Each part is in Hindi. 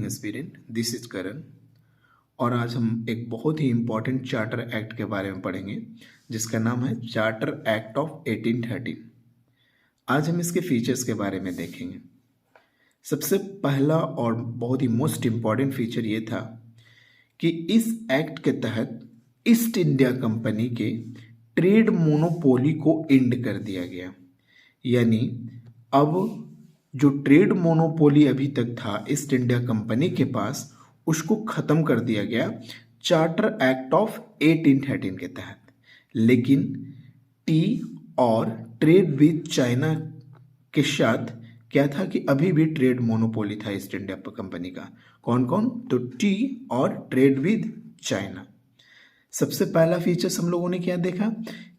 एस्पिरेंट, दिस इज करण और आज हम एक बहुत ही इम्पॉर्टेंट चार्टर एक्ट के बारे में पढ़ेंगे जिसका नाम है चार्टर एक्ट ऑफ 1813। आज हम इसके फीचर्स के बारे में देखेंगे। सबसे पहला और बहुत ही मोस्ट इम्पॉर्टेंट फीचर ये था कि इस एक्ट के तहत ईस्ट इंडिया कंपनी के ट्रेड मोनोपोली को एंड कर दिया गया। यानी अब जो ट्रेड मोनोपोली अभी तक था ईस्ट इंडिया कंपनी के पास, उसको ख़त्म कर दिया गया चार्टर एक्ट ऑफ 1813 के तहत। लेकिन टी और ट्रेड विद चाइना के साथ क्या था कि अभी भी ट्रेड मोनोपोली था ईस्ट इंडिया कंपनी का। कौन कौन? तो टी और ट्रेड विद चाइना। सबसे पहला फीचर्स हम लोगों ने क्या देखा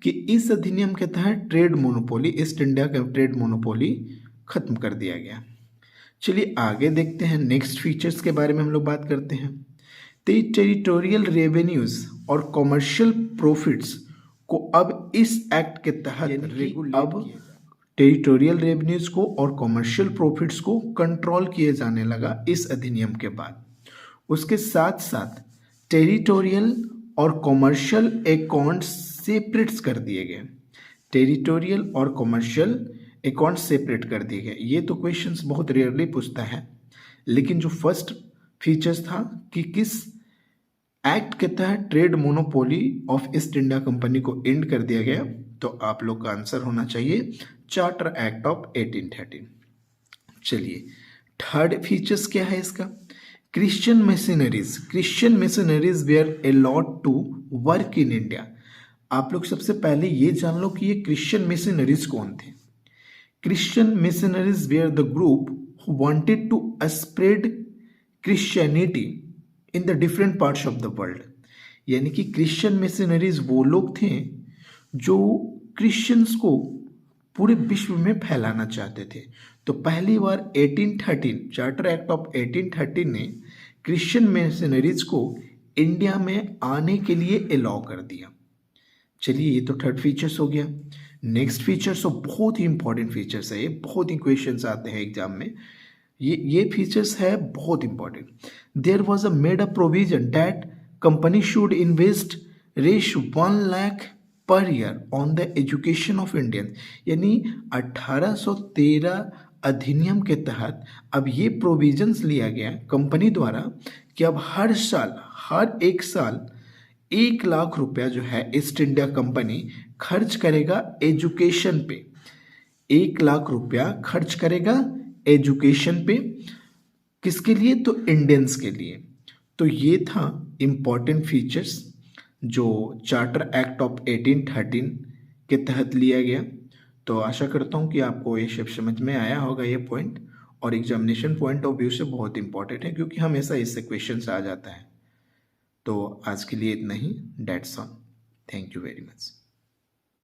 कि इस अधिनियम के तहत ट्रेड मोनोपोली, ईस्ट इंडिया का ट्रेड मोनोपोली खत्म कर दिया गया। चलिए आगे देखते हैं, नेक्स्ट फीचर्स के बारे में हम लोग बात करते हैं। टेरिटोरियल रेवेन्यूज और कॉमर्शियल प्रॉफिट्स को अब इस एक्ट के तहत अब टेरिटोरियल रेवेन्यूज को और कॉमर्शियल प्रॉफिट्स को कंट्रोल किए जाने लगा इस अधिनियम के बाद। उसके साथ साथ टेरिटोरियल और कॉमर्शियल अकाउंट्स सेपरेट्स कर दिए गए। टेरिटोरियल और कॉमर्शियल अकाउंट सेपरेट कर दिए गए। ये तो क्वेश्चंस बहुत रेयरली पूछता है, लेकिन जो फर्स्ट फीचर्स था कि किस एक्ट के तहत trade monopoly of east India company को एंड कर दिया गया, तो आप लोग का आंसर होना चाहिए चार्टर एक्ट ऑफ 1813। चलिए थर्ड फीचर्स क्या है इसका? Christian missionaries were allowed to work in India. आप लोग सबसे पहले ये जान लो कि ये क्रिश्चियन मिशनरीज कौन थे। Christian missionaries were the group who wanted to spread Christianity in the different parts of the world। यानी कि क्रिश्चियन मिशनरीज वो लोग थे जो क्रिश्चियंस को पूरे विश्व में फैलाना चाहते थे। तो पहली बार 1813 चार्टर एक्ट ऑफ 1813 ने क्रिश्चियन मिशनरीज को इंडिया में आने के लिए अलाउ कर दिया। चलिए ये तो थर्ड फीचर्स हो गया। नेक्स्ट फीचर्स तो बहुत ही इंपॉर्टेंट फीचर्स है, ये बहुत ही क्वेश्चंस आते हैं एग्जाम में। ये फीचर्स है बहुत important. There was a made a provision that company should invest रेश 1 lakh per year on the education of Indian. यानी 1813 अधिनियम के तहत अब ये प्रोविजंस लिया गया कंपनी द्वारा कि अब हर एक साल 1 लाख रुपया जो है ईस्ट इंडिया कंपनी खर्च करेगा एजुकेशन पे। 1 लाख रुपया खर्च करेगा एजुकेशन पे। किसके लिए? तो इंडियंस के लिए। तो ये था इम्पॉर्टेंट फीचर्स जो चार्टर एक्ट ऑफ 1813 के तहत लिया गया। तो आशा करता हूँ कि आपको ये सब समझ में आया होगा ये पॉइंट, और एग्जामिनेशन पॉइंट ऑफ व्यू से बहुत इंपॉर्टेंट है क्योंकि हमेशा इससे क्वेश्चन आ जाता है। तो आज के लिए इतना ही। That's all. Thank you very much.